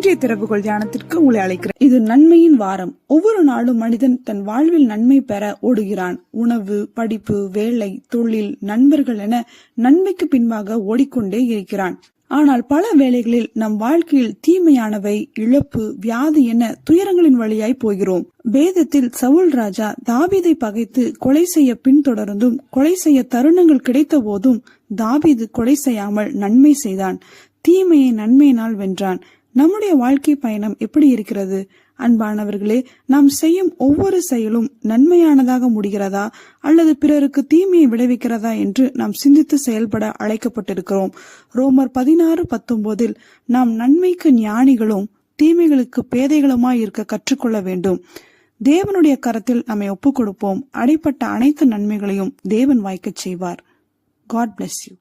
இன்றைய திறவுகோள் தியானத்திற்கு உங்களை அழைக்கிறேன். இது நன்மையின் வாரம். ஒவ்வொரு நாளும் மனிதன் தன் வாழ்வில் நன்மை பெற ஓடுகிறான். உணவு, படிப்பு, வேலை, தொழில், நண்பர்கள் என நன்மைக்கு பின்பாக ஓடிக்கொண்டே இருக்கிறான். ஆனால் பல வேளைகளில் நம் வாழ்க்கையில் தீமையானவை, இழப்பு, வியாதி என துயரங்களின் வழியாய் போகிறோம். வேதத்தில் சவுல் ராஜா தாவீதை பகைத்து கொலை செய்ய பின்தொடர்ந்தும் கொலை செய்ய தருணங்கள் கிடைத்த போதும் தாவீது கொலை செய்யாமல் நன்மை செய்தான். தீமையை நன்மையினால் வென்றான். நம்முடைய வாழ்க்கை பயணம் எப்படி இருக்கிறது? அன்பானவர்களே, நாம் செய்யும் ஒவ்வொரு செயலும் நன்மையானதாக முடிகிறதா அல்லது பிறருக்கு தீமையை விளைவிக்கிறதா என்று நாம் சிந்தித்து செயல்பட அழைக்கப்பட்டிருக்கிறோம். ரோமர் 16:19 நாம் நன்மைக்கு ஞானிகளும் தீமைகளுக்கு பேதைகளுமாய் இருக்க கற்றுக்கொள்ள வேண்டும். தேவனுடைய கரத்தில் நம்மை ஒப்புக் கொடுப்போம். அடைப்பட்ட அனைத்து நன்மைகளையும் தேவன் வாய்க்கச் செய்வார். God bless you.